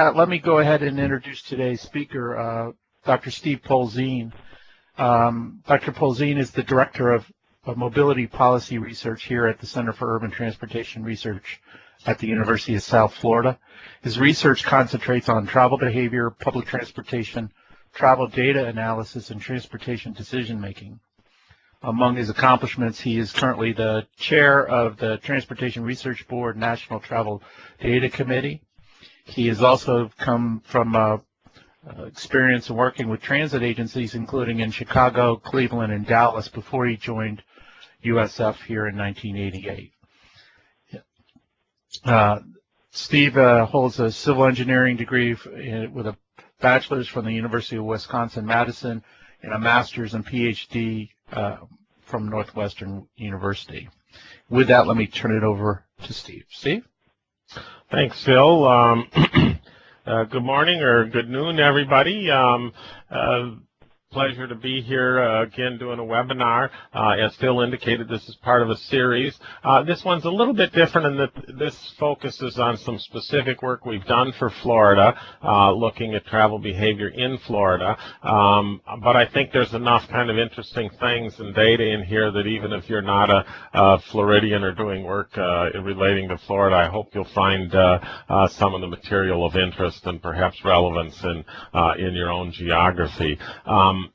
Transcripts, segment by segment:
let me go ahead and introduce today's speaker, Dr. Steve Polzin. Dr. Polzin is the Director of Mobility Policy Research here at the Center for Urban Transportation Research at the University of South Florida. His research concentrates on travel behavior, public transportation, travel data analysis, and transportation decision-making. Among his accomplishments, he is currently the chair of the Transportation Research Board National Travel Data Committee. He has also come from experience in working with transit agencies, including in Chicago, Cleveland, and Dallas, before he joined USF here in 1988. Steve holds a civil engineering degree with a bachelor's from the University of Wisconsin-Madison and a master's and PhD from Northwestern University. With that, let me turn it over to Steve. Steve? Thanks, Phil. Good morning or good noon, everybody. Pleasure to be here again doing a webinar. As Phil indicated, this is part of a series. This one's a little bit different in that this focuses on some specific work we've done for Florida, looking at travel behavior in Florida. But I think there's enough kind of interesting things and data in here that even if you're not a Floridian or doing work relating to Florida, I hope you'll find some of the material of interest and perhaps relevance in your own geography.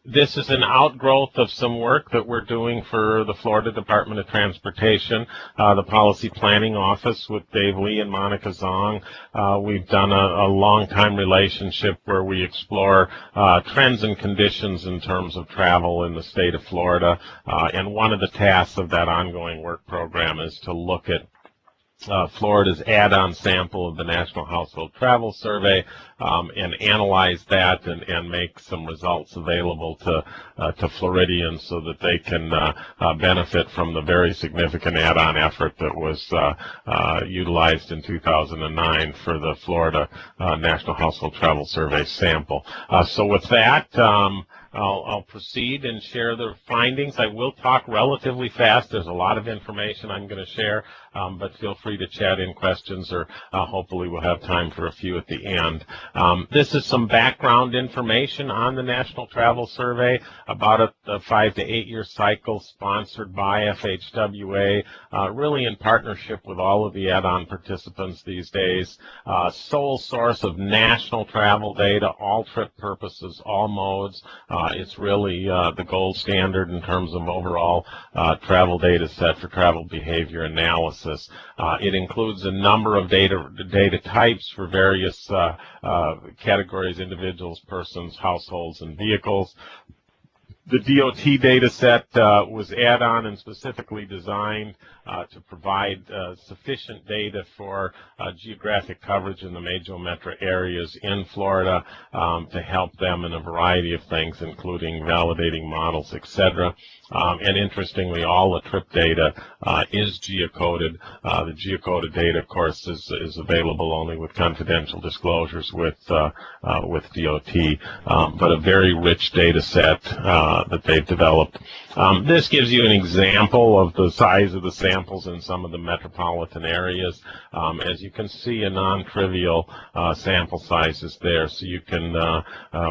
This is an outgrowth of some work that we're doing for the Florida Department of Transportation, the Policy Planning Office with Dave Lee and Monica Zong. We've done a long-time relationship where we explore trends and conditions in terms of travel in the state of Florida. And one of the tasks of that ongoing work program is to look at Florida's add-on sample of the National Household Travel Survey and analyze that and make some results available to Floridians so that they can benefit from the very significant add-on effort that was utilized in 2009 for the Florida National Household Travel Survey sample. So with that, I'll proceed and share the findings. I will talk relatively fast. There's a lot of information I'm going to share, but feel free to chat in questions, or hopefully we'll have time for a few at the end. This is some background information on the National Travel Survey, about a 5 to 8 year cycle sponsored by FHWA, really in partnership with all of the add-on participants these days. Sole source of national travel data, all trip purposes, all modes. It's really the gold standard in terms of overall travel data set for travel behavior analysis. It includes a number of data types for various categories: individuals, persons, households, and vehicles. The DOT data set was add-on and specifically designed to provide sufficient data for geographic coverage in the major metro areas in Florida to help them in a variety of things, including validating models, etc. And interestingly, all the trip data is geocoded. The geocoded data, of course, is available only with confidential disclosures with DOT, but a very rich data set that they've developed. This gives you an example of the size of the samples in some of the metropolitan areas. As you can see, a non-trivial sample size is there, so you can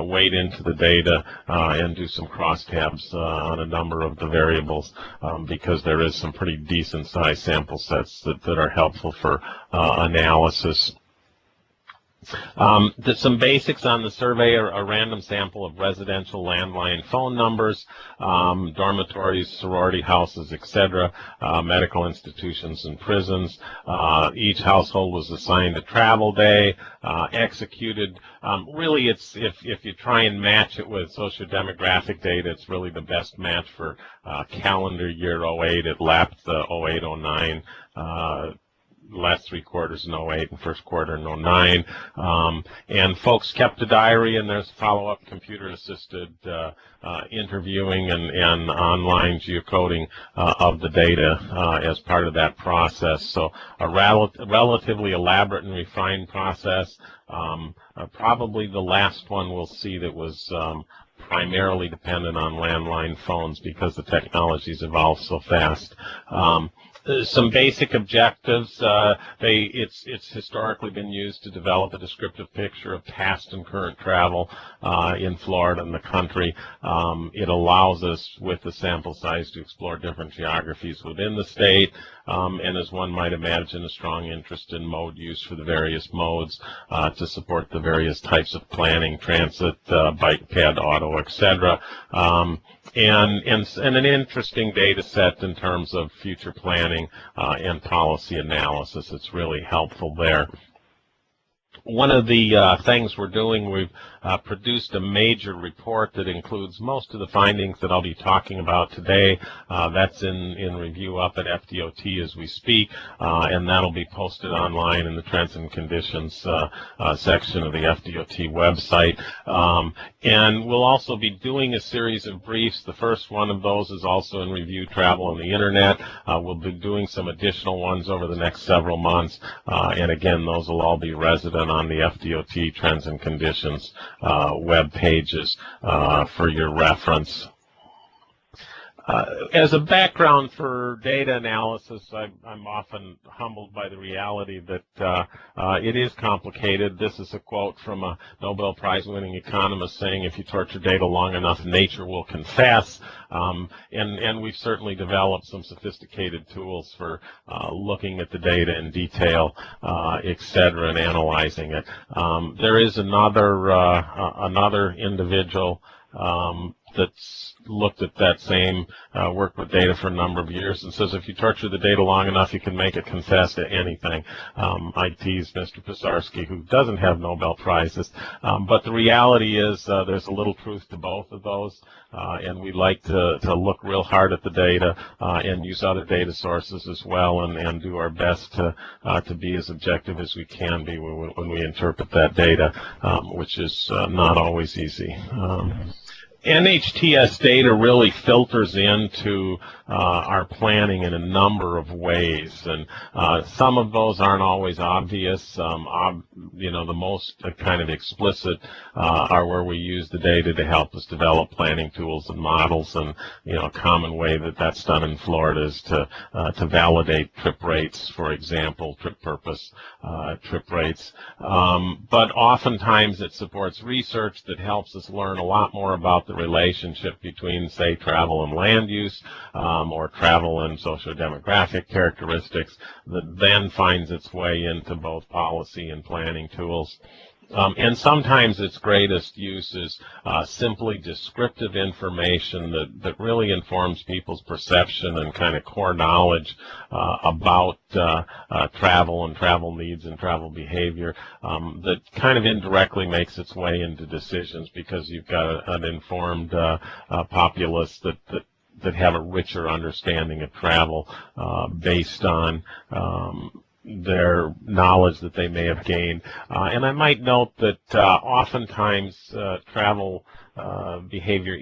wade into the data and do some crosstabs on a number of the variables, because there is some pretty decent sized sample sets that are helpful for analysis. Some basics on the survey are a random sample of residential landline phone numbers, dormitories, sorority houses, etc., medical institutions and prisons. Each household was assigned a travel day, executed. Really, it's if you try and match it with socio-demographic data, it's really the best match for calendar year 08. It lapped the 08-09. Last 3 quarters in 08 and first quarter in 09. And folks kept a diary, and there's follow-up computer-assisted interviewing and online geocoding of the data as part of that process. So a relatively elaborate and refined process. Probably the last one we'll see that was primarily dependent on landline phones because the technology's evolved so fast. Some basic objectives. It's historically been used to develop a descriptive picture of past and current travel in Florida and the country. It allows us, with the sample size, to explore different geographies within the state, and as one might imagine, a strong interest in mode use for the various modes to support the various types of planning, transit, bike, ped, auto, etc. And an interesting data set in terms of future planning and policy analysis. It's really helpful there. One of the things we're doing, we've produced a major report that includes most of the findings that I'll be talking about today. That's in review up at FDOT as we speak, and that'll be posted online in the Trends and Conditions section of the FDOT website. And we'll also be doing a series of briefs. The first one of those is also in Review Travel on the Internet. We'll be doing some additional ones over the next several months, and again, those will all be resident on the FDOT Trends and Conditions web pages for your reference. As a background for data analysis, I'm often humbled by the reality that it is complicated. This is a quote from a Nobel Prize-winning economist saying, if you torture data long enough, nature will confess. And we've certainly developed some sophisticated tools for looking at the data in detail, et cetera, and analyzing it. There is another individual that's looked at that same work with data for a number of years and says if you torture the data long enough, you can make it confess to anything. I tease Mr. Pisarski, who doesn't have Nobel Prizes, but the reality is there's a little truth to both of those, and we like to look real hard at the data and use other data sources as well, and do our best to be as objective as we can be when we interpret that data, which is not always easy. NHTS data really filters into our planning in a number of ways, and some of those aren't always obvious. The most kind of explicit are where we use the data to help us develop planning tools and models, and a common way that that's done in Florida is to validate trip rates, for example, trip purpose trip rates. But oftentimes it supports research that helps us learn a lot more about the relationship between, say, travel and land use, or travel and socio-demographic characteristics, that then finds its way into both policy and planning tools. And sometimes its greatest use is simply descriptive information that really informs people's perception and kind of core knowledge about travel and travel needs and travel behavior, that kind of indirectly makes its way into decisions, because you've got an informed populace that have a richer understanding of travel based on their knowledge that they may have gained. And I might note that oftentimes travel behavior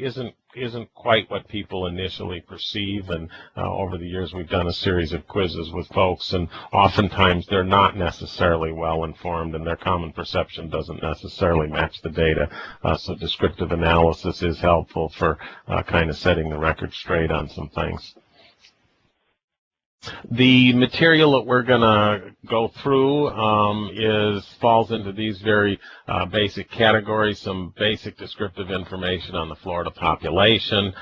isn't quite what people initially perceive, and over the years we've done a series of quizzes with folks, and oftentimes they're not necessarily well informed, and their common perception doesn't necessarily match the data, so descriptive analysis is helpful for kind of setting the record straight on some things. The material that we're going to go through falls into these very basic categories: some basic descriptive information on the Florida population,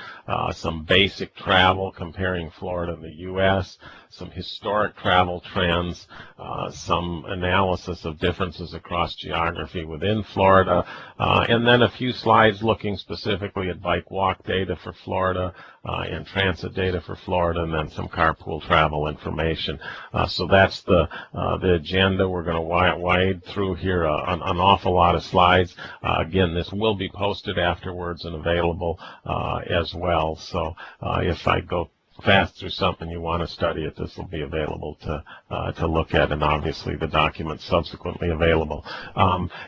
some basic travel comparing Florida and the U.S., some historic travel trends, some analysis of differences across geography within Florida, and then a few slides looking specifically at bike walk data for Florida and transit data for Florida, and then some carpool travel information. So that's the agenda. We're going to wade through here an awful lot of slides. Again, this will be posted afterwards and available as well. So if I go fast through something you want to study it, this will be available to look at, and obviously the documents subsequently available.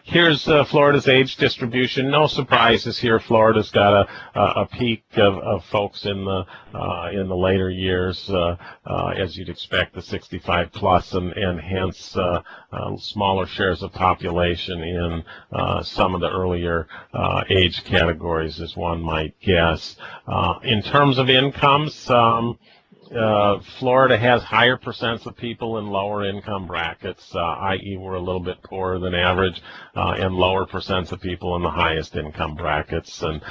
Here's Florida's age distribution. No surprises here. Florida's got a peak of folks in the later years, as you'd expect, the 65 plus, and hence smaller shares of population in some of the earlier age categories, as one might guess. In terms of incomes, Florida has higher percents of people in lower income brackets, i.e. we're a little bit poorer than average, and lower percents of people in the highest income brackets, and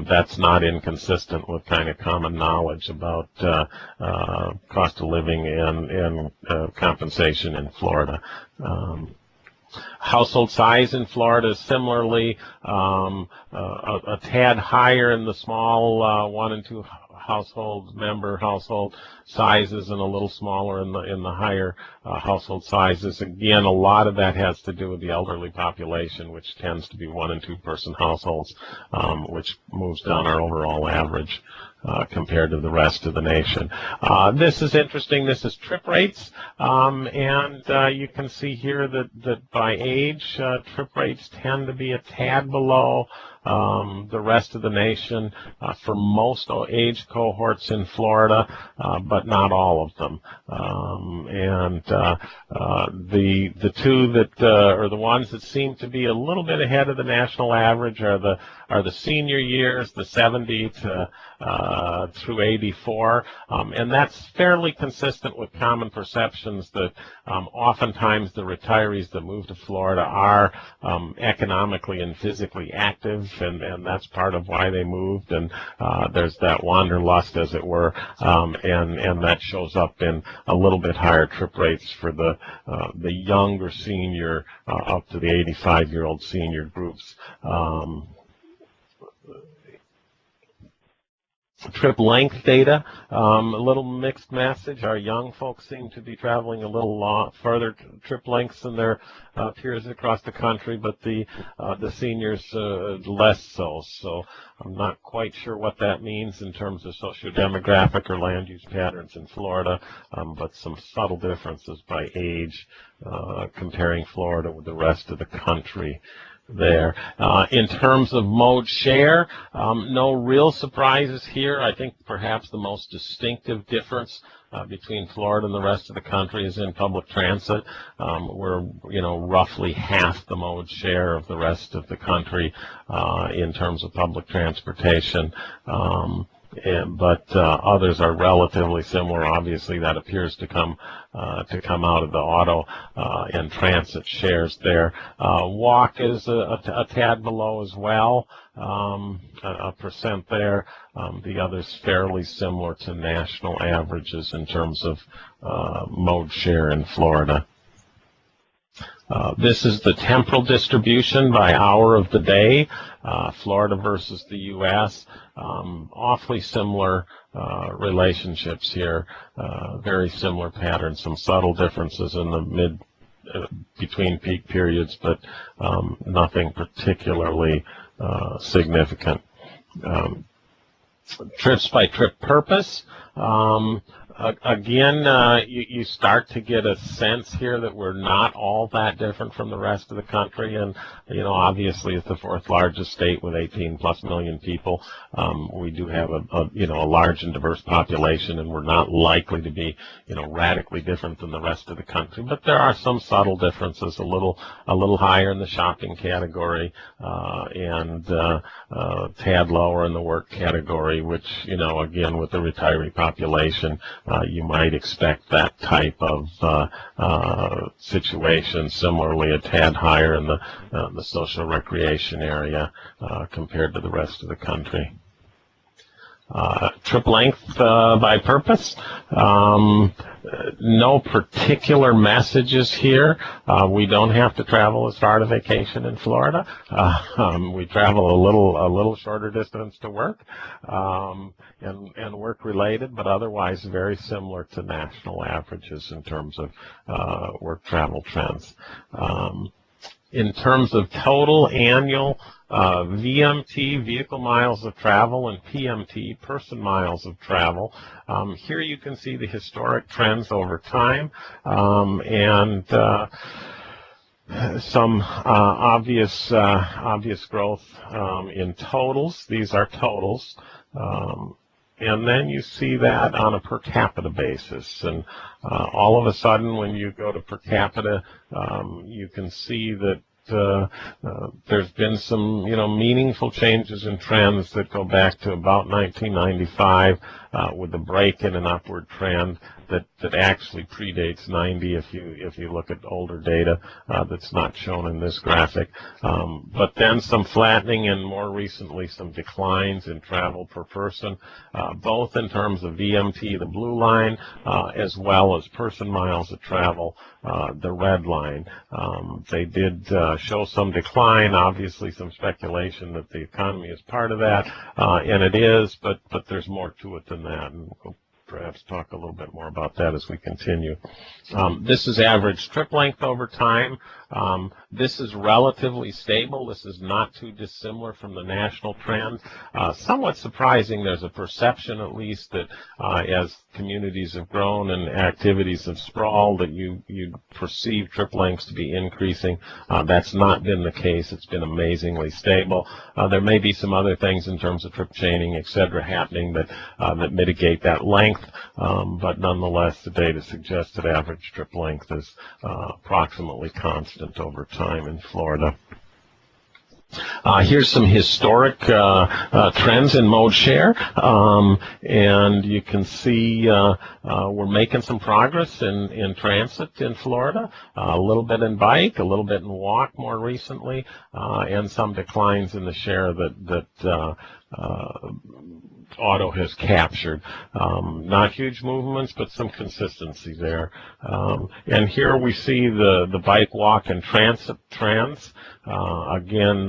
that's not inconsistent with kind of common knowledge about cost of living and compensation in Florida. Household size in Florida is similarly a tad higher in the small 1 and 2 member household sizes, and a little smaller in the higher household sizes. Again, a lot of that has to do with the elderly population, which tends to be 1 and 2 person households, which moves down our overall average compared to the rest of the nation. This is interesting. This is trip rates, and you can see here that by age, trip rates tend to be a tad below the rest of the nation for most age cohorts in Florida, but not all of them. And the two that are the ones that seem to be a little bit ahead of the national average are the senior years, the 70 to through 84, and that's fairly consistent with common perceptions that oftentimes the retirees that move to Florida are economically and physically active, and that's part of why they moved, and there's that wanderlust, as it were, and that shows up in a little bit higher trip rates for the younger senior up to the 85-year-old senior groups. Trip length data, a little mixed message. Our young folks seem to be traveling a little further trip lengths than their peers across the country, but the seniors less so. So I'm not quite sure what that means in terms of socio-demographic or land use patterns in Florida, but some subtle differences by age comparing Florida with the rest of the country there. In terms of mode share, no real surprises here. I think perhaps the most distinctive difference between Florida and the rest of the country is in public transit. We're, roughly half the mode share of the rest of the country in terms of public transportation. But others are relatively similar. Obviously, that appears to come out of the auto and transit shares there. Walk is a tad below as well, a percent there. The others fairly similar to national averages in terms of mode share in Florida. This is the temporal distribution by hour of the day, Florida versus the U.S. Awfully similar relationships here, very similar patterns, some subtle differences in the between peak periods, but nothing particularly significant. Trips by trip purpose. Again, you start to get a sense here that we're not all that different from the rest of the country, and obviously it's the 4th largest state with 18+ million people. We do have a large and diverse population, and we're not likely to be radically different than the rest of the country. But there are some subtle differences, a little higher in the shopping category, and tad lower in the work category, which again with the retiree population. You might expect that type of situation. Similarly, a tad higher in the social recreation area compared to the rest of the country. Trip length by purpose. No particular messages here. We don't have to travel as far to vacation in Florida. We travel a little shorter distance to work and work related, but otherwise very similar to national averages in terms of work travel trends. In terms of total annual VMT, vehicle miles of travel, and PMT, person miles of travel. Here you can see the historic trends over time, and some obvious growth in totals. These are totals. And then you see that on a per capita basis. And all of a sudden, when you go to per capita, you can see that there's been some, meaningful changes in trends that go back to about 1995 with the break in an upward trend that actually predates 90 if you look at older data that's not shown in this graphic. But then some flattening and more recently some declines in travel per person, both in terms of VMT, the blue line, as well as person miles of travel, the red line. They did show some decline, obviously some speculation that the economy is part of that, and it is, but there's more to it than that, and we'll perhaps talk a little bit more about that as we continue. This is average trip length over time. This is relatively stable. This is not too dissimilar from the national trend. Somewhat surprising, there's a perception at least that as communities have grown and activities have sprawled that you perceive trip lengths to be increasing. That's not been the case. It's been amazingly stable. There may be some other things in terms of trip chaining, et cetera, happening that mitigate that length, but nonetheless the data suggests that average trip length is approximately constant over time in Florida. Here's some historic trends in mode share, and you can see we're making some progress in transit in Florida, a little bit in bike, a little bit in walk more recently, and some declines in the share that auto has captured. Not huge movements, but some consistency there. And here we see the bike, walk, and transit trends. Again,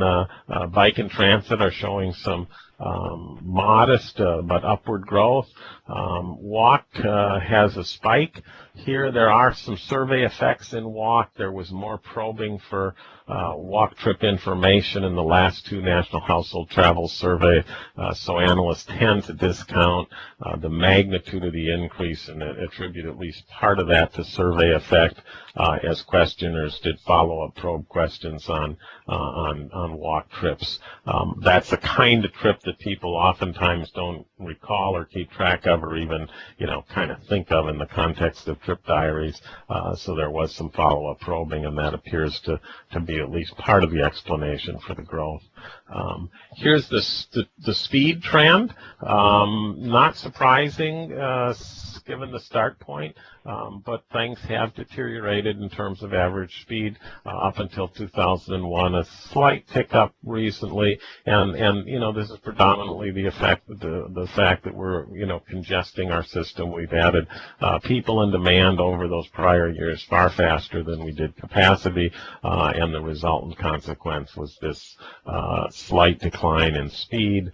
bike and transit are showing some modest but upward growth. Walk has a spike. Here there are some survey effects in walk. There was more probing for walk trip information in the last two National Household Travel Survey, so analysts tend to discount the magnitude of the increase and attribute at least part of that to survey effect, as questioners did follow-up probe questions on walk trips. That's the kind of trip that people oftentimes don't recall or keep track of or even, kind of think of in the context of trip diaries. So there was some follow-up probing, and that appears to be at least part of the explanation for the growth. Here's the speed trend. Not surprising given the start point, but things have deteriorated in terms of average speed up until 2001. A slight tick up recently, and this is predominantly the fact that we're congesting our system. We've added people and demand over those prior years far faster than we did capacity, and the resultant consequence was this slight decline in speed.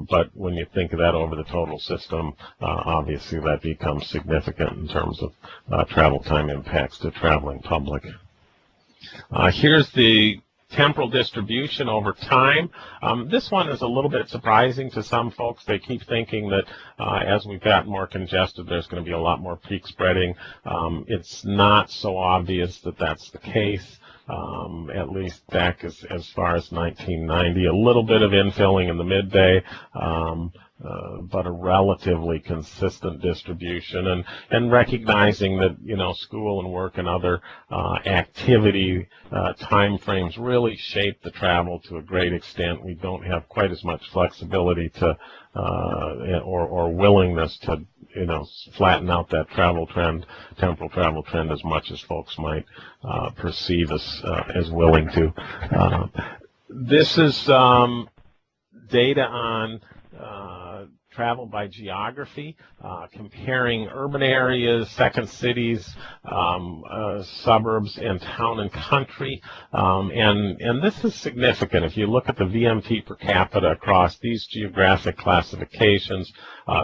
But when you think of that over the total system, obviously that becomes significant in terms of travel time impacts to traveling public. Here's the temporal distribution over time. This one is a little bit surprising to some folks. They keep thinking that as we've gotten more congested, there's going to be a lot more peak spreading. It's not so obvious that that's the case. At least back as far as 1990, a little bit of infilling in the midday, but a relatively consistent distribution, and recognizing that school and work and other activity time frames really shape the travel to a great extent. We don't have quite as much flexibility to or willingness to flatten out that temporal travel trend as much as folks might perceive as willing to. This is data on travel by geography, comparing urban areas, second cities, suburbs, and town and country. And this is significant. If you look at the VMT per capita across these geographic classifications,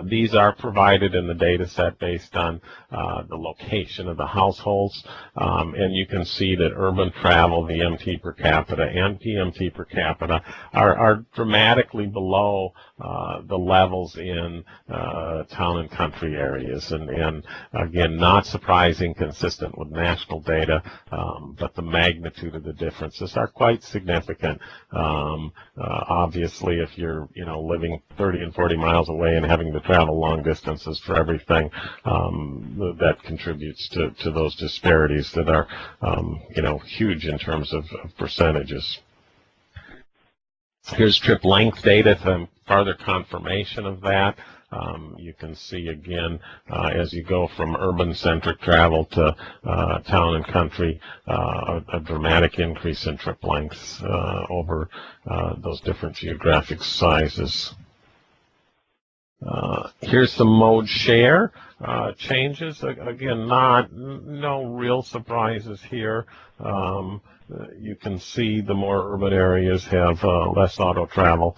these are provided in the data set based on the location of the households. And you can see that urban travel, VMT per capita, and PMT per capita are dramatically below the levels in town and country areas, and again, not surprising, consistent with national data, but the magnitude of the differences are quite significant. Obviously, if you're living 30 and 40 miles away and having to travel long distances for everything, that contributes to those disparities that are huge in terms of percentages. Here's trip length data, some further confirmation of that. You can see again, as you go from urban-centric travel to town and country, a dramatic increase in trip lengths over those different geographic sizes. Here's some mode share changes. Again, no real surprises here. You can see the more urban areas have less auto travel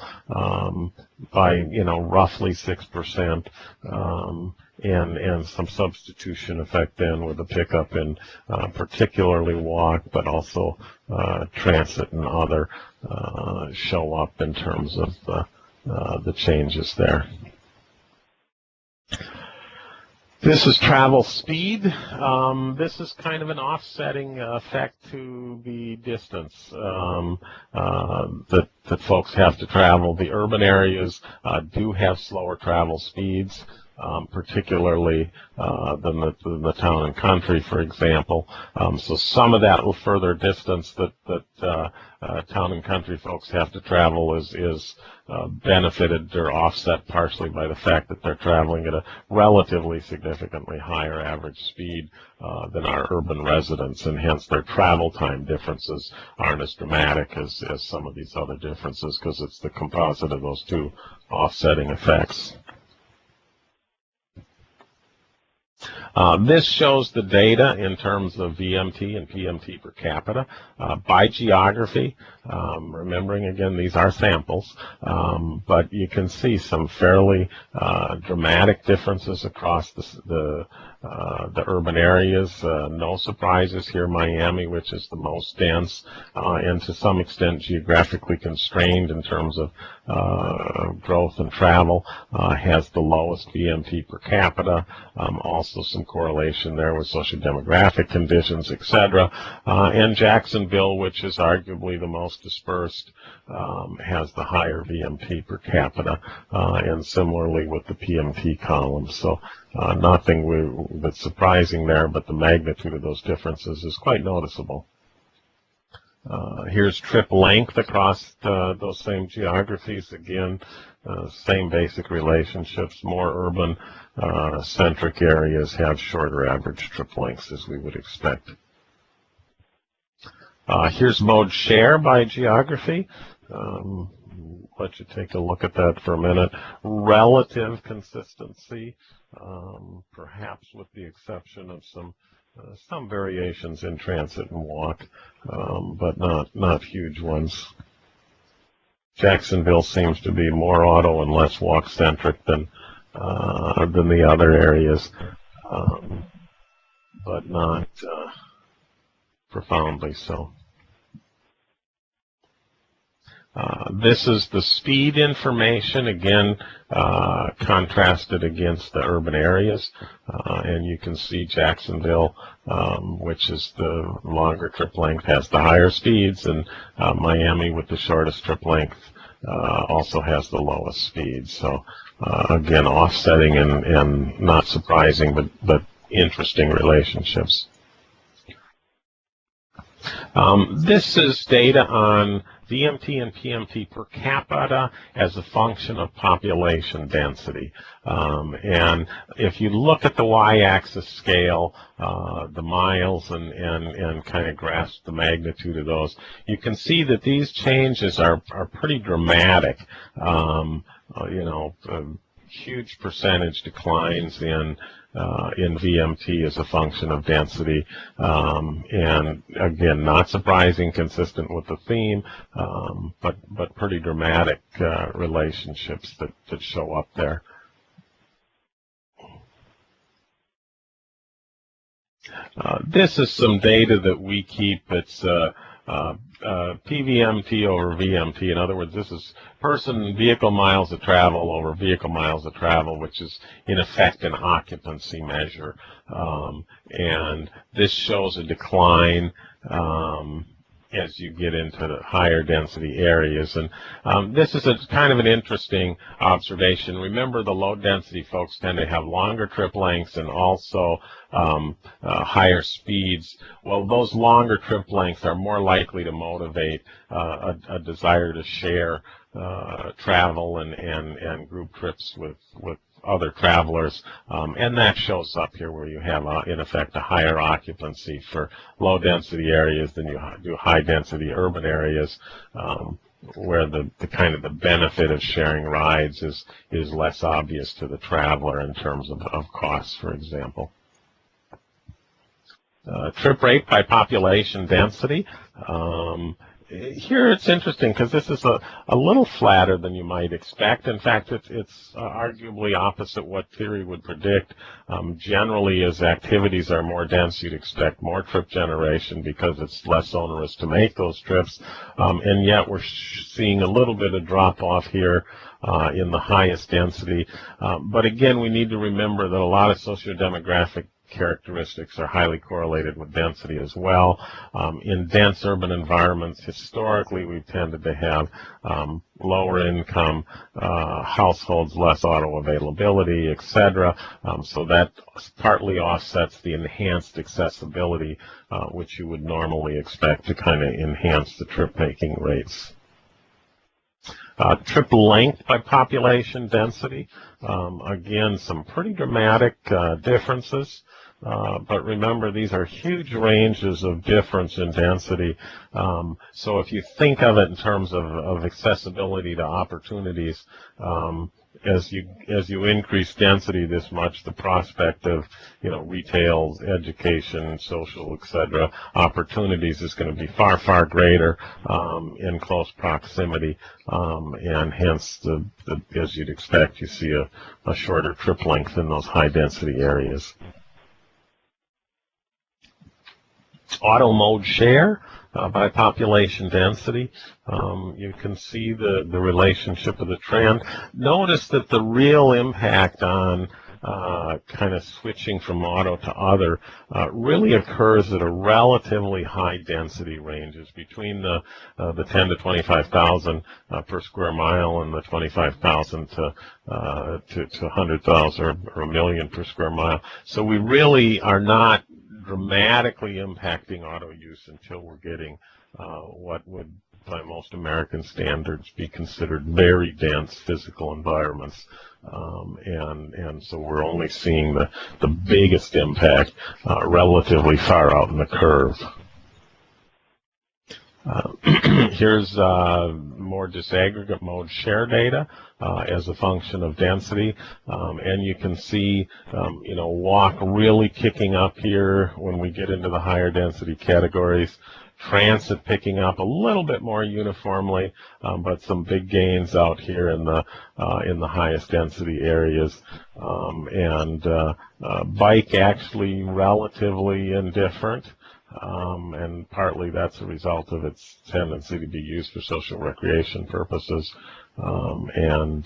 by roughly 6%, and some substitution effect then with a pickup in particularly walk, but also transit and other show up in terms of the changes there. This is travel speed. This is kind of an offsetting effect to the distance that folks have to travel. The urban areas do have slower travel speeds, particularly than the town and country, for example. So some of that further distance that town and country folks have to travel is benefited or offset partially by the fact that they're traveling at a relatively significantly higher average speed than our urban residents, and hence their travel time differences aren't as dramatic as some of these other differences, because it's the composite of those two offsetting effects. This shows the data in terms of VMT and PMT per capita by geography. Remembering, again, these are samples, but you can see some fairly dramatic differences across the urban areas. No surprises here. Miami, which is the most dense and to some extent geographically constrained in terms of growth and travel, has the lowest VMT per capita. Also some correlation there with socio-demographic conditions, etc. And Jacksonville, which is arguably the most dispersed, has the higher VMT per capita, and similarly with the PMT column. So nothing that's surprising there, but the magnitude of those differences is quite noticeable. Here's trip length across those same geographies. Again, same basic relationships. More urban centric areas have shorter average trip lengths, as we would expect. Here's mode share by geography. Let you take a look at that for a minute. Relative consistency, perhaps with the exception of some variations in transit and walk, but not huge ones. Jacksonville seems to be more auto and less walk centric than the other areas, but not profoundly so. This is the speed information, again, contrasted against the urban areas. And you can see Jacksonville, which is the longer trip length, has the higher speeds, and Miami, with the shortest trip length, also has the lowest speed. So, again, offsetting and not surprising, but interesting relationships. This is data on VMT and PMT per capita as a function of population density. And if you look at the y-axis scale, the miles, and kind of grasp the magnitude of those, you can see that these changes are pretty dramatic. Huge percentage declines in VMT as a function of density, and again, not surprising, consistent with the theme, but pretty dramatic relationships that show up there. This is some data that we keep. It's PVMT over VMT. In other words, this is person vehicle miles of travel over vehicle miles of travel, which is in effect an occupancy measure. And this shows a decline as you get into the higher density areas. And this is a kind of an interesting observation. Remember, the low density folks tend to have longer trip lengths and also higher speeds. Well, those longer trip lengths are more likely to motivate a desire to share travel and group trips with other travelers, and that shows up here where you have, in effect, a higher occupancy for low-density areas than you do high-density urban areas, where the kind of the benefit of sharing rides is less obvious to the traveler in terms of costs, for example. Trip rate by population density. Here it's interesting because this is a little flatter than you might expect. In fact, it's arguably opposite what theory would predict. Generally, as activities are more dense, you'd expect more trip generation because it's less onerous to make those trips. And yet we're seeing a little bit of drop-off here in the highest density. But again, we need to remember that a lot of socio-demographic characteristics are highly correlated with density as well. In dense urban environments, historically, we've tended to have lower income households, less auto availability, etc. So that partly offsets the enhanced accessibility, which you would normally expect to kind of enhance the trip-making rates. Trip length by population density. Again, some pretty dramatic differences. But remember, these are huge ranges of difference in density. So if you think of it in terms of accessibility to opportunities, as you increase density this much, the prospect of retail, education, social, etc. opportunities is going to be far, far greater in close proximity, and hence, as you'd expect, you see a shorter trip length in those high density areas. Auto mode share by population density. You can see the relationship of the trend. Notice that the real impact on kind of switching from auto to other really occurs at a relatively high density ranges between the 10 to 25,000 per square mile and the 25,000 to 100,000 or a million per square mile. So we really are not dramatically impacting auto use until we're getting what would, by most American standards, be considered very dense physical environments. And so we're only seeing the biggest impact relatively far out in the curve. Here's more disaggregate mode share data as a function of density, and you can see, walk really kicking up here when we get into the higher density categories. Transit picking up a little bit more uniformly, but some big gains out here in the highest density areas, and bike actually relatively indifferent. And partly that's a result of its tendency to be used for social recreation purposes, and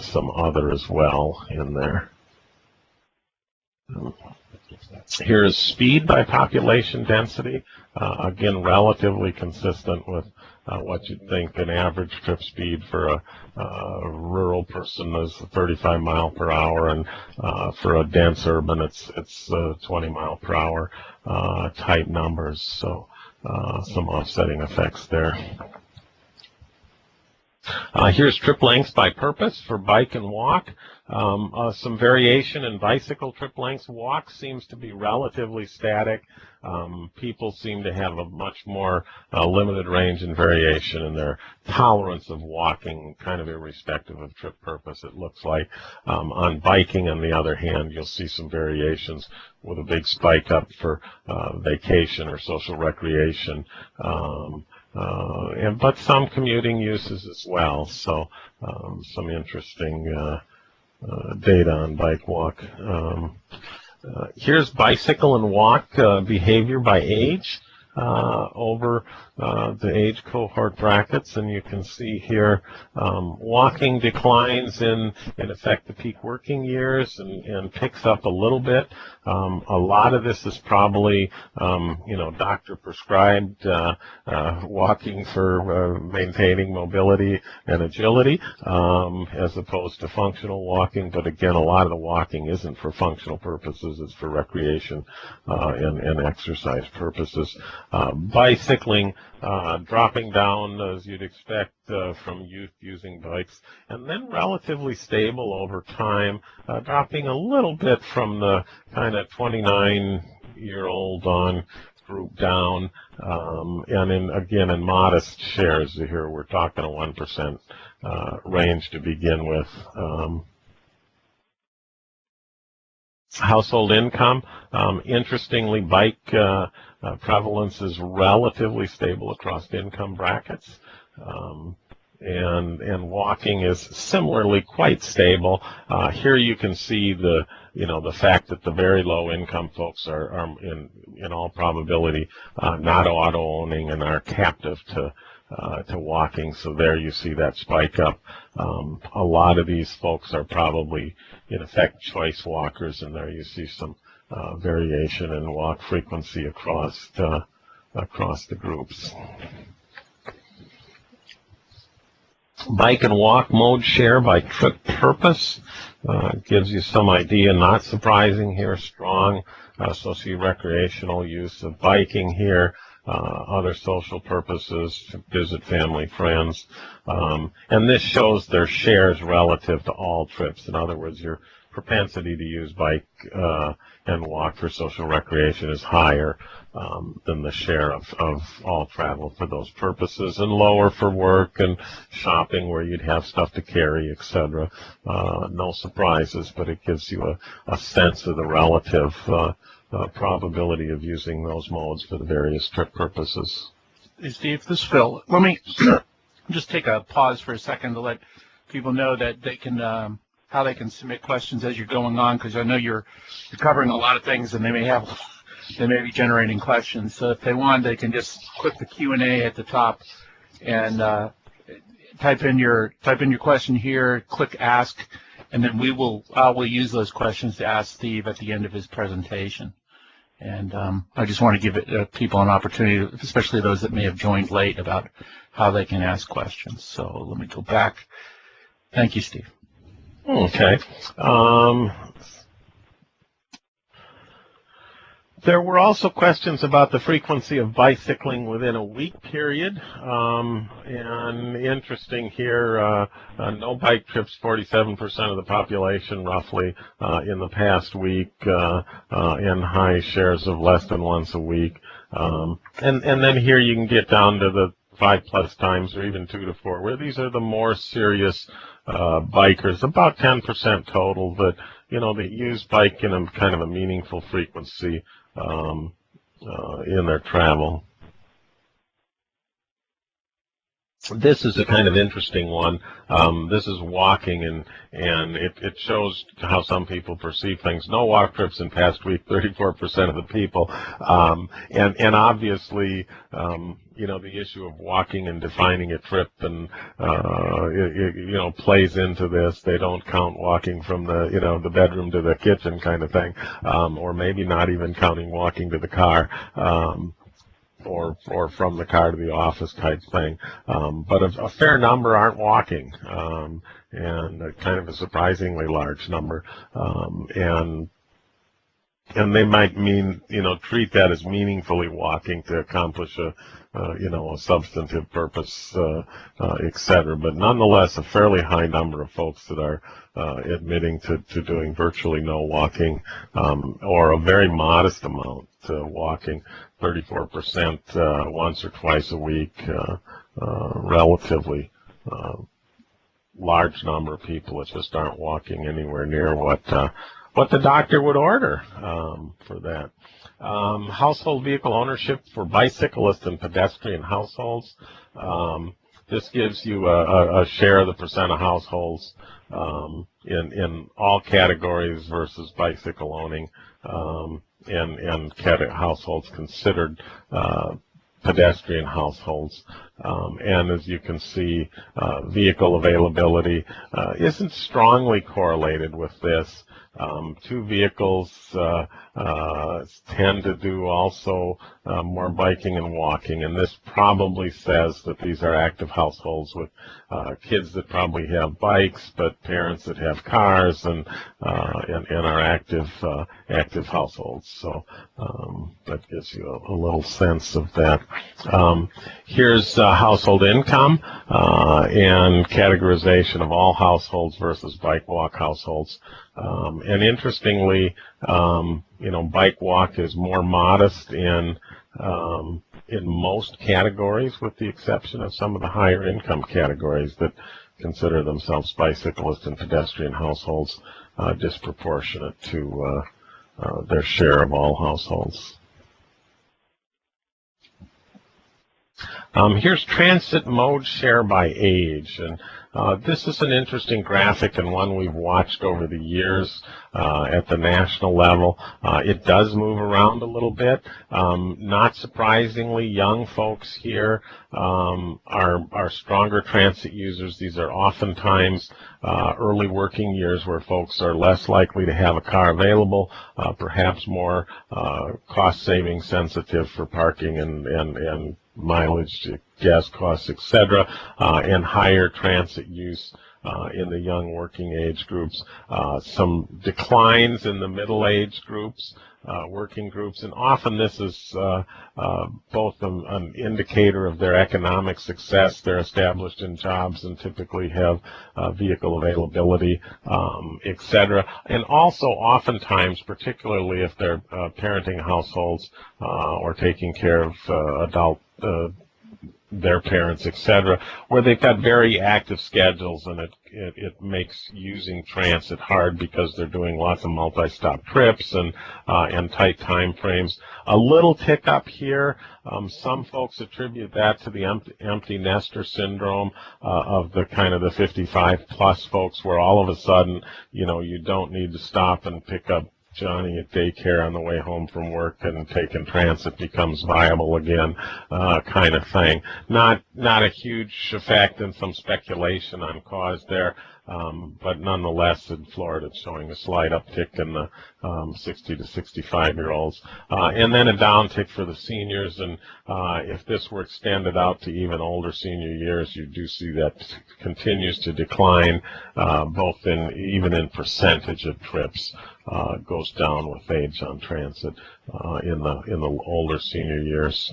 some other as well in there. Here's speed by population density. Again, relatively consistent with what you'd think an average trip speed for a rural person is 35 mile per hour, and for a dense urban, it's 20 mile per hour type numbers. So some offsetting effects there. Here's trip lengths by purpose for bike and walk. Some variation in bicycle trip lengths. Walk seems to be relatively static. People seem to have a much more limited range and variation in their tolerance of walking, kind of irrespective of trip purpose, it looks like. On biking, on the other hand, you'll see some variations with a big spike up for vacation or social recreation. But some commuting uses as well, so some interesting data on bike walk. Here's bicycle and walk behavior by age. over the age cohort brackets, and you can see here walking declines in effect the peak working years and picks up a little bit. A lot of this is probably doctor prescribed walking for maintaining mobility and agility as opposed to functional walking, but again, a lot of the walking isn't for functional purposes, it's for recreation and exercise purposes. Bicycling dropping down as you'd expect from youth using bikes, and then relatively stable over time, dropping a little bit from the kind of 29-year-old on group down, and again in modest shares here. We're talking a 1% range to begin with. Household income, interestingly, bike prevalence is relatively stable across income brackets, and walking is similarly quite stable. Here you can see the fact that the very low income folks are in all probability not auto owning and are captive to walking. So there you see that spike up. A lot of these folks are probably in effect choice walkers, and there you see some variation in walk frequency across the groups. Bike and walk mode share by trip purpose gives you some idea. Not surprising here, strong socio-recreational use of biking here. Other social purposes, to visit family, friends, and this shows their shares relative to all trips. In other words, your propensity to use bike and walk for social recreation is higher than the share of all travel for those purposes, and lower for work and shopping where you'd have stuff to carry, etc. No surprises, but it gives you a sense of the relative probability of using those modes for the various trip purposes. Hey, Steve, this is Phil. Let me just take a pause for a second to let people know that they can how they can submit questions as you're going on, because I know you're covering a lot of things and they may be generating questions. So if they want, they can just click the Q&A at the top and type in your question here, click ask, and then we'll use those questions to ask Steve at the end of his presentation. And I just want to give people an opportunity, especially those that may have joined late, about how they can ask questions. So let me go back. Thank you, Steve. Okay. There were also questions about the frequency of bicycling within a week period, and interesting here, no bike trips, 47% of the population roughly in the past week, and high shares of less than once a week. And then here you can get down to the 5+ times or even 2 to 4, where these are the more serious bikers, about 10% total that that use bike in a kind of a meaningful frequency in their travel. This is a kind of interesting one. This is walking, and it shows how some people perceive things. No walk trips in past week, 34% of the people, and obviously the issue of walking and defining a trip and plays into this. They don't count walking from the bedroom to the kitchen kind of thing, or maybe not even counting walking to the car. Or from the car to the office type thing, but a fair number aren't walking, and kind of a surprisingly large number, and they might treat that as meaningfully walking to accomplish a substantive purpose, etc. But nonetheless, a fairly high number of folks that are admitting to doing virtually no walking, or a very modest amount walking, 34% once or twice a week, relatively large number of people that just aren't walking anywhere near what the doctor would order for that. Household vehicle ownership for bicyclist and pedestrian households. This gives you a share of the percent of households in all categories versus bicycle owning, and households considered pedestrian households. And as you can see, vehicle availability isn't strongly correlated with this. Two vehicles tend to do also more biking and walking, and this probably says that these are active households with kids that probably have bikes, but parents that have cars and are active households. So that gives you a little sense of that. Here's household income and categorization of all households versus bike walk households. And interestingly, bike walk is more modest in most categories, with the exception of some of the higher income categories that consider themselves bicyclist and pedestrian households, disproportionate to their share of all households. Here's transit mode share by age, and this is an interesting graphic and one we've watched over the years at the national level. It does move around a little bit. Not surprisingly, young folks here are stronger transit users. These are oftentimes early working years where folks are less likely to have a car available, perhaps more cost-saving sensitive for parking and mileage, gas costs, etc., and higher transit use in the young working age groups. Some declines in the middle age groups, working groups, and often this is both an indicator of their economic success. They're established in jobs and typically have vehicle availability, etc. And also oftentimes, particularly if they're parenting households or taking care of their parents, etc., where they've got very active schedules, and it makes using transit hard because they're doing lots of multi-stop trips and tight time frames. A little tick up here. Some folks attribute that to the empty nester syndrome of the kind of the 55 plus folks, where all of a sudden, you don't need to stop and pick up Johnny at daycare on the way home from work, and taking transit becomes viable again, kind of thing. Not a huge effect, and some speculation on cause there, but nonetheless, in Florida, it's showing a slight uptick in the 60 to 65-year-olds, and then a downtick for the seniors. And if this were extended out to even older senior years, you do see that continues to decline, both even in percentage of trips. Goes down with age on transit in the older senior years.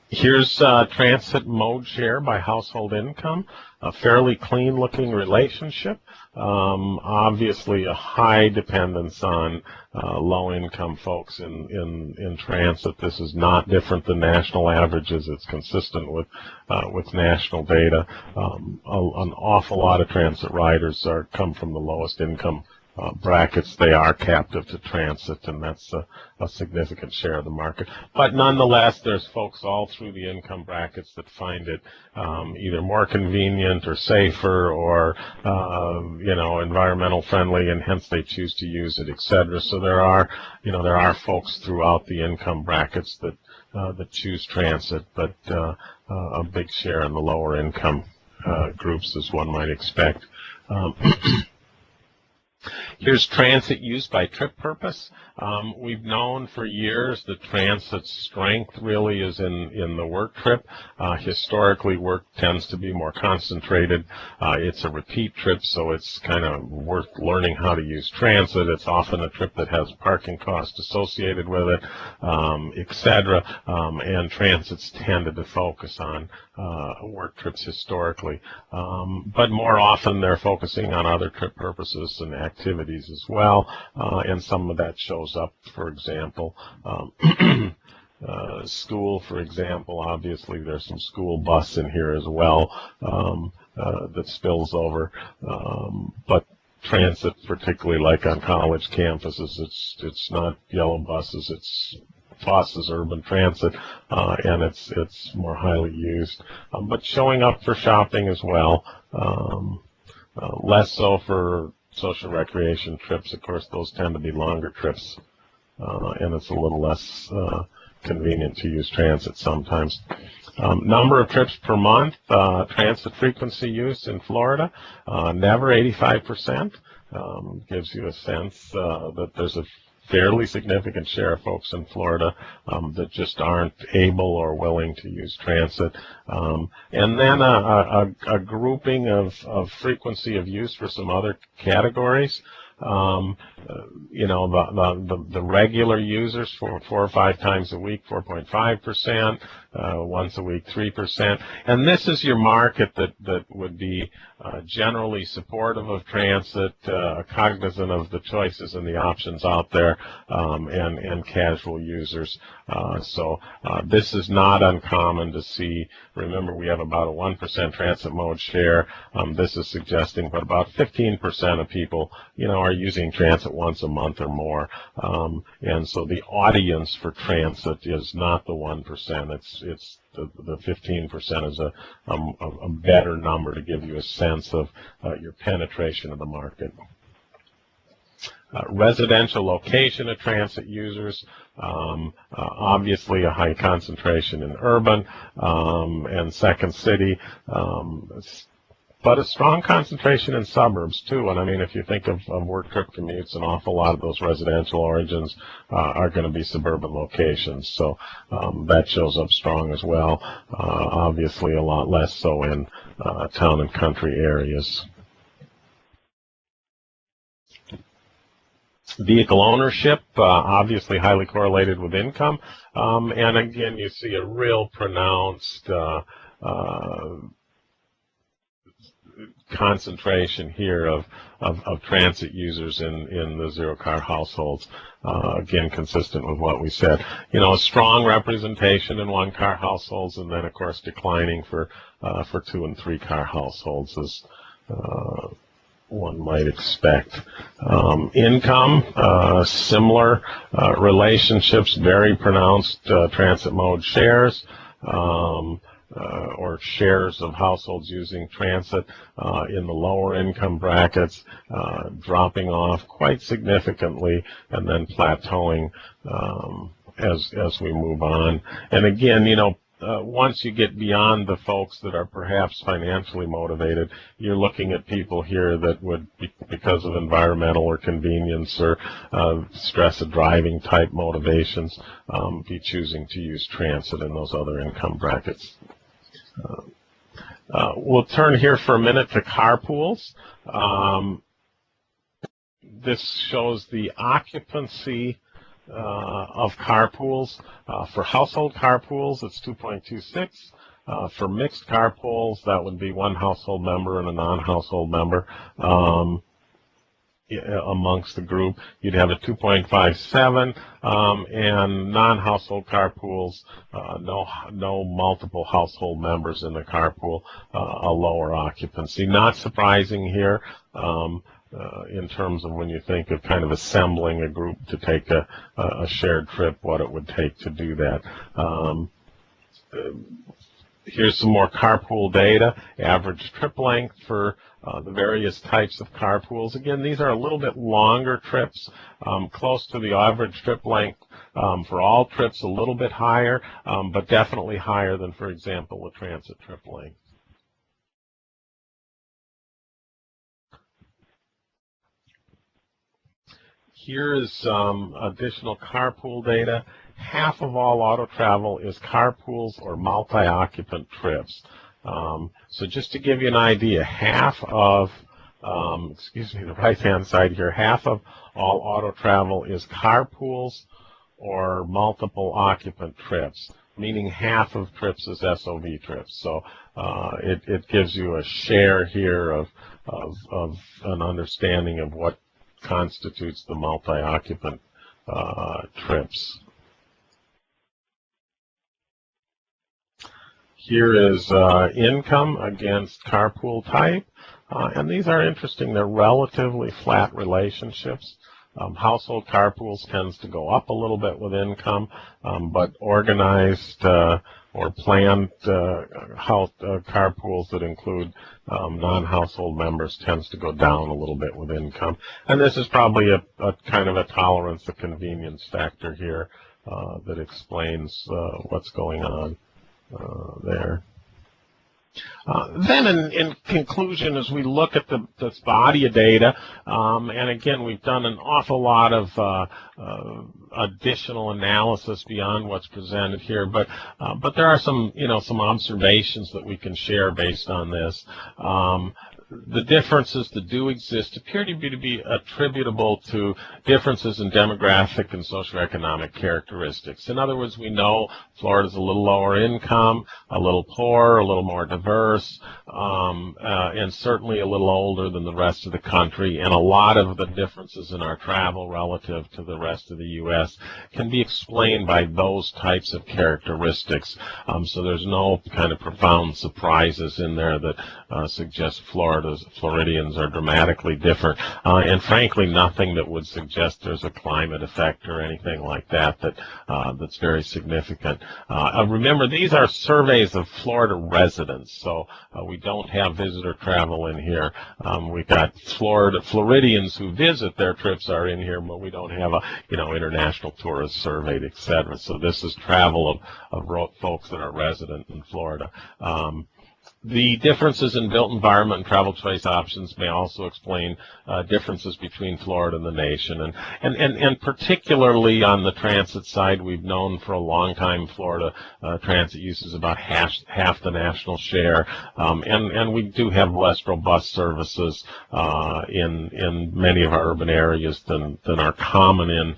Here's transit mode share by household income. A fairly clean-looking relationship. Obviously, a high dependence on low-income folks in transit. This is not different than national averages. It's consistent with national data. An awful lot of transit riders come from the lowest income brackets. They are captive to transit, and that's a significant share of the market. But nonetheless, there's folks all through the income brackets that find it either more convenient or safer or environmental friendly, and hence they choose to use it, etc. So there are folks throughout the income brackets that choose transit, but a big share in the lower income groups, as one might expect. Here's transit use by trip purpose. We've known for years that transit's strength really is in the work trip. Historically, work tends to be more concentrated. It's a repeat trip, so it's kind of worth learning how to use transit. It's often a trip that has parking costs associated with it, etc. And transit's tended to focus on work trips historically. But more often, they're focusing on other trip purposes and activities as well, and some of that shows up, for example, school, for example. Obviously, there's some school bus in here as well that spills over, but transit, particularly like on college campuses, it's not yellow buses, it's buses, urban transit, and it's more highly used, but showing up for shopping as well, less so for social recreation trips. Of course, those tend to be longer trips, and it's a little less convenient to use transit sometimes. Number of trips per month, transit frequency use in Florida, never 85%. Gives you a sense that there's a fairly significant share of folks in Florida that just aren't able or willing to use transit. And then a grouping of frequency of use for some other categories. You know, the regular users, 4 or 5 times a week, 4.5%, once a week, 3%. And this is your market that would be generally supportive of transit, cognizant of the choices and the options out there, and casual users. So this is not uncommon to see. Remember, we have about a 1% transit mode share. This is suggesting that about 15% of people, you know, are using transit once a month or more. And so the audience for transit is not the 1%. It's the 15% is a better number to give you a sense of your penetration of the market. Residential location of transit users, obviously a high concentration in urban and second city, but a strong concentration in suburbs too. And I mean, if you think of work trip commutes, an awful lot of those residential origins are going to be suburban locations. So that shows up strong as well. Obviously a lot less so in town and country areas. Vehicle ownership, obviously highly correlated with income. And again, you see a real pronounced concentration here of transit users in the zero-car households. Again, consistent with what we said. You know, a strong representation in one-car households, and then, of course, declining for 2- and 3-car households as one might expect. Income, similar relationships, very pronounced transit mode shares. Or shares of households using transit in the lower income brackets, dropping off quite significantly and then plateauing as we move on. And again, you know, once you get beyond the folks that are perhaps financially motivated, you're looking at people here that would, because of environmental or convenience or stress of driving type motivations, be choosing to use transit in those other income brackets. We'll turn here for a minute to carpools. This shows the occupancy of carpools. For household carpools, it's 2.26. For mixed carpools, that would be one household member and a non-household member. Amongst the group, you'd have a 2.57, and non-household carpools, no multiple household members in the carpool, a lower occupancy. Not surprising here in terms of when you think of kind of assembling a group to take a shared trip, what it would take to do that. Here's some more carpool data, average trip length for the various types of carpools. Again, these are a little bit longer trips, close to the average trip length for all trips, a little bit higher, but definitely higher than, for example, the transit trip length. Here is some additional carpool data. Half of all auto travel is carpools or multi-occupant trips. So just to give you an idea, half of, the right-hand side here, half of all auto travel is carpools or multiple occupant trips, meaning half of trips is SOV trips. So it gives you a share here of an understanding of what constitutes the multi-occupant trips. Here is income against carpool type, and these are interesting. They're relatively flat relationships. Household carpools tends to go up a little bit with income, but organized or planned carpools that include non-household members tends to go down a little bit with income. And this is probably a kind of a tolerance, a convenience factor here. that explains what's going on there. Then in conclusion, as we look at this body of data, and again, we've done an awful lot of additional analysis beyond what's presented here, but there are some observations that we can share based on this. The differences that do exist appear to be attributable to differences in demographic and socioeconomic characteristics. In other words, we know Florida's a little lower income, a little poorer, a little more diverse, and certainly a little older than the rest of the country. And a lot of the differences in our travel relative to the rest of the U.S. can be explained by those types of characteristics. So there's no kind of profound surprises in there that suggest Floridians are dramatically different, and frankly nothing that would suggest there's a climate effect or anything like that that's very significant. Remember, these are surveys of Florida residents, so we don't have visitor travel in here. We've got Floridians who visit, their trips are in here, but we don't have a international tourists surveyed, etc. So this is travel of folks that are resident in Florida. The differences in built environment and travel choice options may also explain differences between Florida and the nation. And particularly on the transit side, we've known for a long time Florida transit use is about half the national share. And we do have less robust services in many of our urban areas than are common in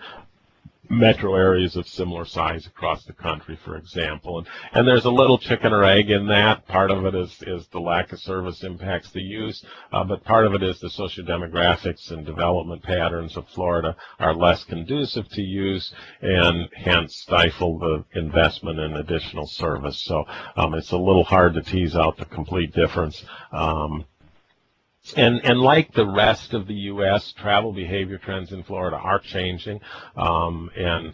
metro areas of similar size across the country, for example. And there's a little chicken or egg in that. Part of it is the lack of service impacts the use, but part of it is the socio-demographics and development patterns of Florida are less conducive to use and hence stifle the investment in additional service. So it's a little hard to tease out the complete difference. And like the rest of the U.S., travel behavior trends in Florida are changing, and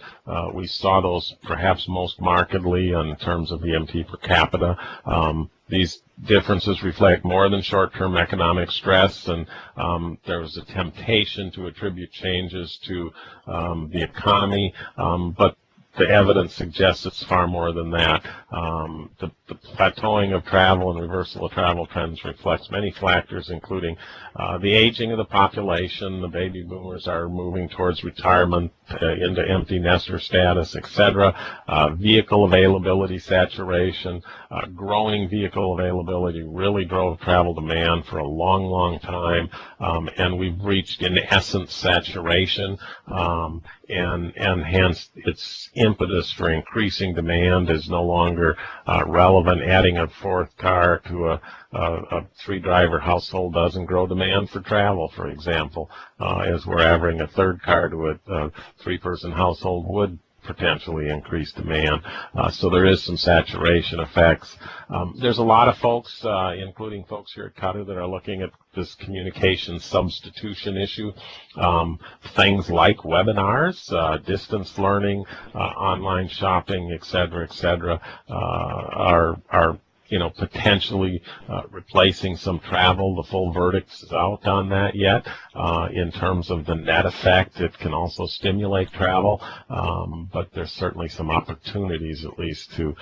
we saw those perhaps most markedly in terms of EMT per capita. These differences reflect more than short-term economic stress, and there was a temptation to attribute changes to the economy, but the evidence suggests it's far more than that. The plateauing of travel and reversal of travel trends reflects many factors, including the aging of the population. The baby boomers are moving towards retirement, into empty nester status, etc. Vehicle availability saturation, growing vehicle availability really drove travel demand for a long, long time, and we've reached, in essence, saturation, and hence its impetus for increasing demand is no longer relevant. Adding a fourth car to a three-driver household doesn't grow demand for travel, for example, as we're adding a third car to a three-person household would potentially increase demand. So there is some saturation effects. There's a lot of folks, including folks here at CUTR, that are looking at this communication substitution issue. Things like webinars, distance learning, online shopping, et cetera, are potentially replacing some travel. The full verdict is out on that yet. In terms of the net effect, it can also stimulate travel, but there's certainly some opportunities, at least, to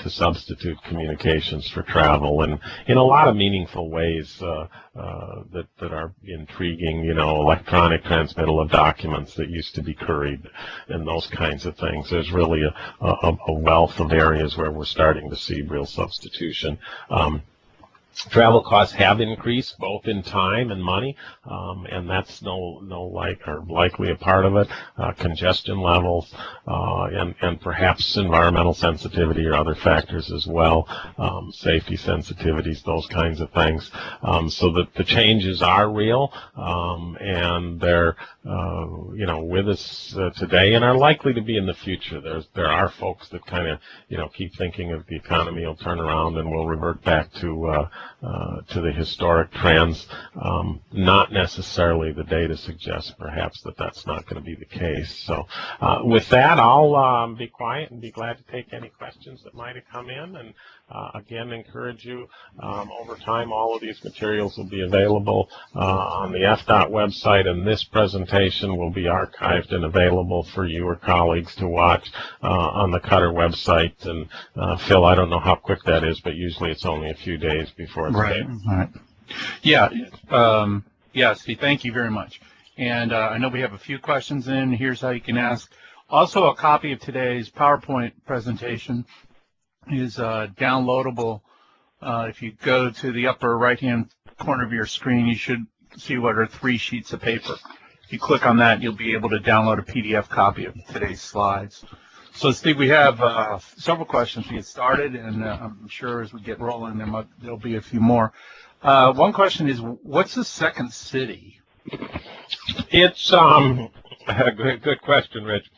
substitute communications for travel, and in a lot of meaningful ways that are intriguing. Electronic transmittal of documents that used to be couried, and those kinds of things. There's really a wealth of areas where we're starting to see real substitution. Travel costs have increased both in time and money, and that's likely a part of it. Congestion levels and perhaps environmental sensitivity or other factors as well, safety sensitivities, those kinds of things. So that the changes are real, and they're with us today and are likely to be in the future. There are folks that kind of keep thinking of the economy will turn around and we'll revert back to the historic trends. Not necessarily. The data suggests perhaps that's not going to be the case. So with that, I'll be quiet and be glad to take any questions that might have come in. And Again, encourage you, over time, all of these materials will be available on the FDOT website, and this presentation will be archived and available for you or colleagues to watch on the CUTR website. And Phil, I don't know how quick that is, but usually it's only a few days before it's right. Right. Yeah. Yeah, Steve, thank you very much. And I know we have a few questions in. Here's how you can ask. Also, a copy of today's PowerPoint presentation is downloadable. If you go to the upper right-hand corner of your screen, you should see what are 3 sheets of paper. If you click on that, you'll be able to download a PDF copy of today's slides. So, Steve, we have several questions to get started, and I'm sure as we get rolling, there'll be a few more. One question is, what's the second city? It's a good question, Rich.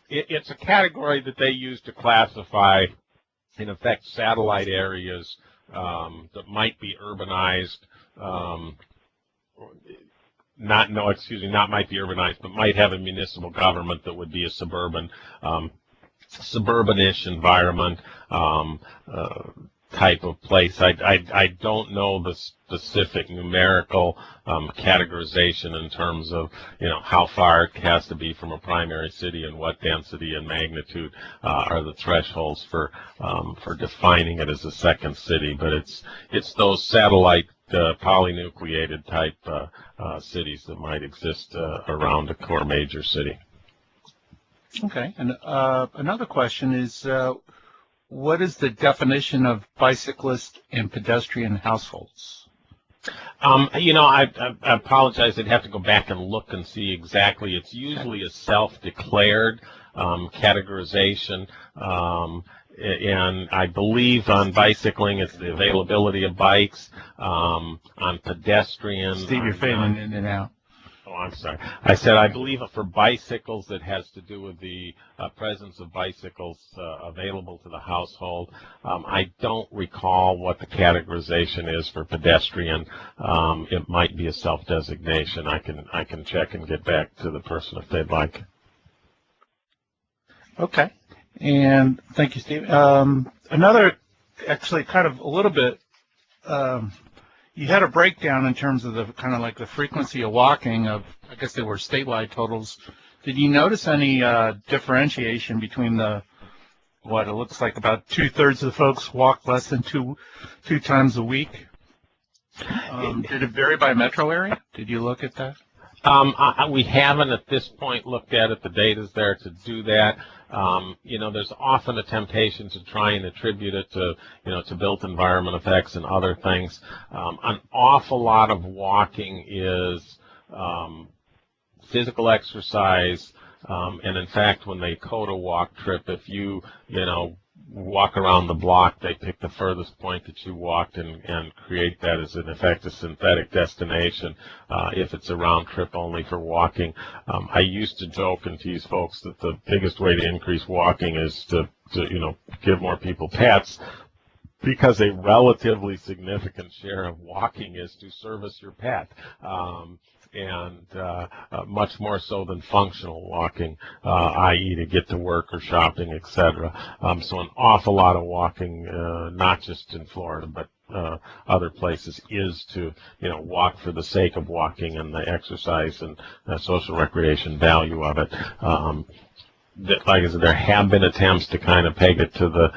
It's a category that they use to classify, in effect, satellite areas that might be urbanized, not might be urbanized, but might have a municipal government that would be a suburban-ish environment type of place. I don't know the specific numerical categorization in terms of how far it has to be from a primary city and what density and magnitude are the thresholds for defining it as a second city. But it's those satellite polynucleated type cities that might exist around a core major city. Okay, and another question is, what is the definition of bicyclist and pedestrian households? I apologize. I'd have to go back and look and see exactly. It's usually a self-declared categorization, and I believe on bicycling it's the availability of bikes. On pedestrian, Steve, you're fading in and out. Oh, I'm sorry. I said I believe for bicycles it has to do with the presence of bicycles available to the household. I don't recall what the categorization is for pedestrian. It might be a self-designation. I can check and get back to the person if they'd like. Okay. And thank you, Steve. Another, actually, kind of a little bit. You had a breakdown in terms of the kind of like the frequency of walking of, I guess they were statewide totals. Did you notice any differentiation between what it looks like about 2/3 of the folks walk less than two times a week? Did it vary by metro area? Did you look at that? We haven't at this point looked at it. The data's there to do that. There's often a temptation to try and attribute it to, to built environment effects and other things. An awful lot of walking is physical exercise, and in fact, when they code a walk trip, if you, walk around the block, they pick the furthest point that you walked and create that as, in effect, a synthetic destination if it's a round trip only for walking. I used to joke and tease folks that the biggest way to increase walking is to give more people pets, because a relatively significant share of walking is to service your pet. And much more so than functional walking, i.e. to get to work or shopping, etc. So an awful lot of walking, not just in Florida, but other places, is to walk for the sake of walking and the exercise and social recreation value of it. Like I said, there have been attempts to kind of peg it to the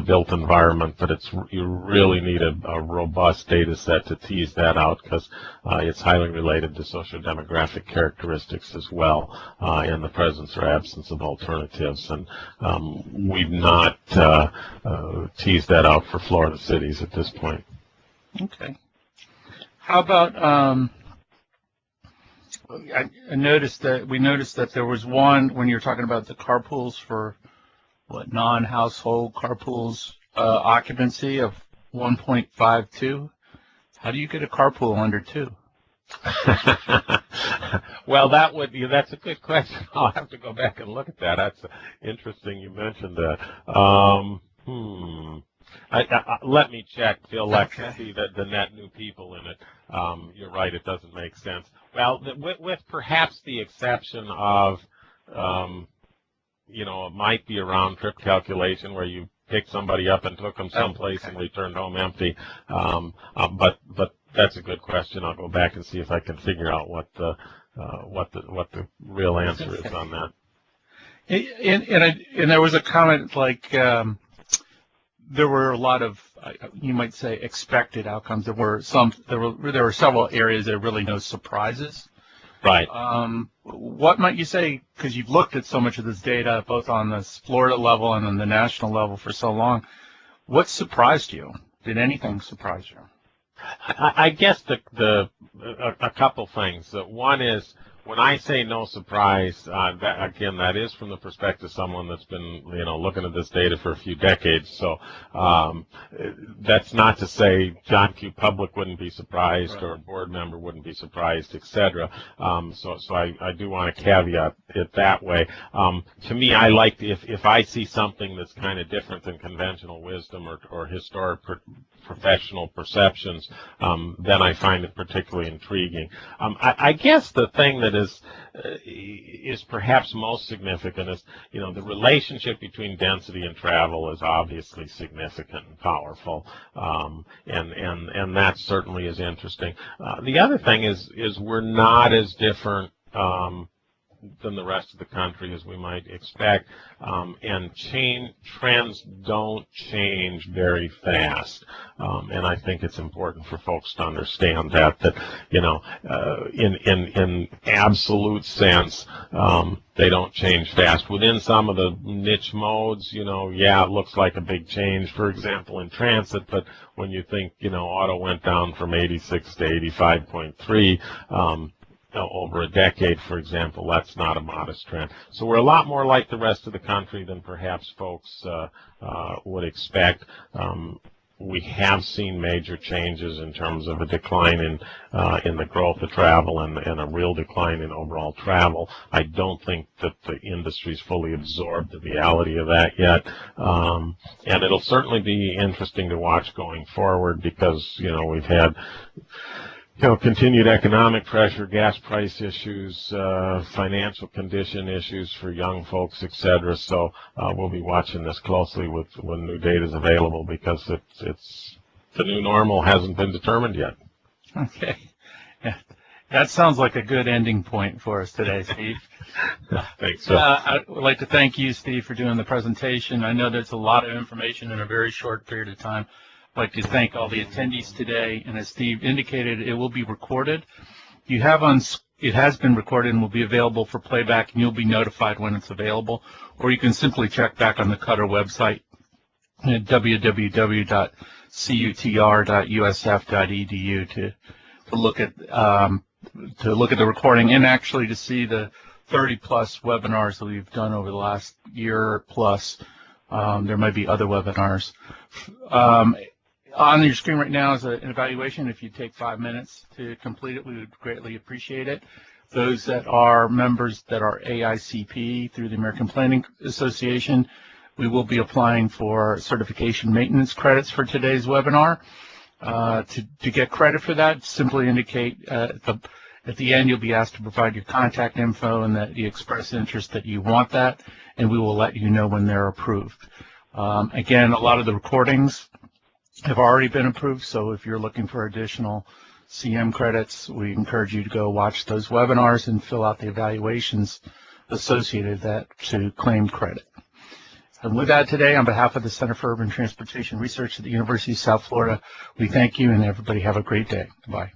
built environment, but you really need a robust data set to tease that out, because it's highly related to socio-demographic characteristics as well, and the presence or absence of alternatives. And we've not teased that out for Florida cities at this point. Okay. How about we noticed that there was one, when you were talking about the carpools for non-household carpools, occupancy of 1.52. How do you get a carpool under 2? Well, that's a good question. I'll have to go back and look at that. That's interesting you mentioned that. Let me check, Phil. Let's see the net new people in it. You're right, it doesn't make sense. Well, with perhaps the exception of, it might be a round trip calculation where you picked somebody up and took them someplace and returned home empty. But that's a good question. I'll go back and see if I can figure out what the real answer is on that. And there was a comment like there were a lot of, you might say, expected outcomes. There were several areas that really no surprises. Right. What might you say, because you've looked at so much of this data, both on the Florida level and on the national level for so long, what surprised you? Did anything surprise you? I guess a couple things. One is, when I say no surprise, that is from the perspective of someone that's been, looking at this data for a few decades. So that's not to say John Q. Public wouldn't be surprised, right, or a board member wouldn't be surprised, etc. So I do want to caveat it that way. To me, I like if I see something that's kind of different than conventional wisdom or historic professional perceptions, then I find it particularly intriguing. I guess the thing that is perhaps most significant is, the relationship between density and travel is obviously significant and powerful, and that certainly is interesting. The other thing is we're not as different than the rest of the country as we might expect, and trends don't change very fast, and I think it's important for folks to understand that in absolute sense, they don't change fast. Within some of the niche modes, it looks like a big change, for example, in transit, but when you think, auto went down from 86 to 85.3, over a decade, for example, that's not a modest trend. So we're a lot more like the rest of the country than perhaps folks would expect. We have seen major changes in terms of a decline in the growth of travel and a real decline in overall travel. I don't think that the industry's fully absorbed the reality of that yet, and it'll certainly be interesting to watch going forward because we've had continued economic pressure, gas price issues, financial condition issues for young folks, etc. So we'll be watching this closely when new data is available because it's the new normal hasn't been determined yet. Okay. Yeah. That sounds like a good ending point for us today, Steve. Thanks. So. I would like to thank you, Steve, for doing the presentation. I know there's a lot of information in a very short period of time. I'd like to thank all the attendees today, and as Steve indicated, it will be recorded. It has been recorded and will be available for playback, and you'll be notified when it's available, or you can simply check back on the CUTR website at www.cutr.usf.edu to look at the recording and actually to see the 30+ webinars that we've done over the last year plus. There might be other webinars. On your screen right now is an evaluation. If you take 5 minutes to complete it, we would greatly appreciate it. Those that are members that are AICP through the American Planning Association, we will be applying for certification maintenance credits for today's webinar. To get credit for that, simply indicate at the end you'll be asked to provide your contact info and that you express interest that you want that, and we will let you know when they're approved. Again, a lot of the recordings have already been approved, so if you're looking for additional CM credits, we encourage you to go watch those webinars and fill out the evaluations associated with that to claim credit. And with that today, on behalf of the Center for Urban Transportation Research at the University of South Florida, we thank you and everybody have a great day. Bye.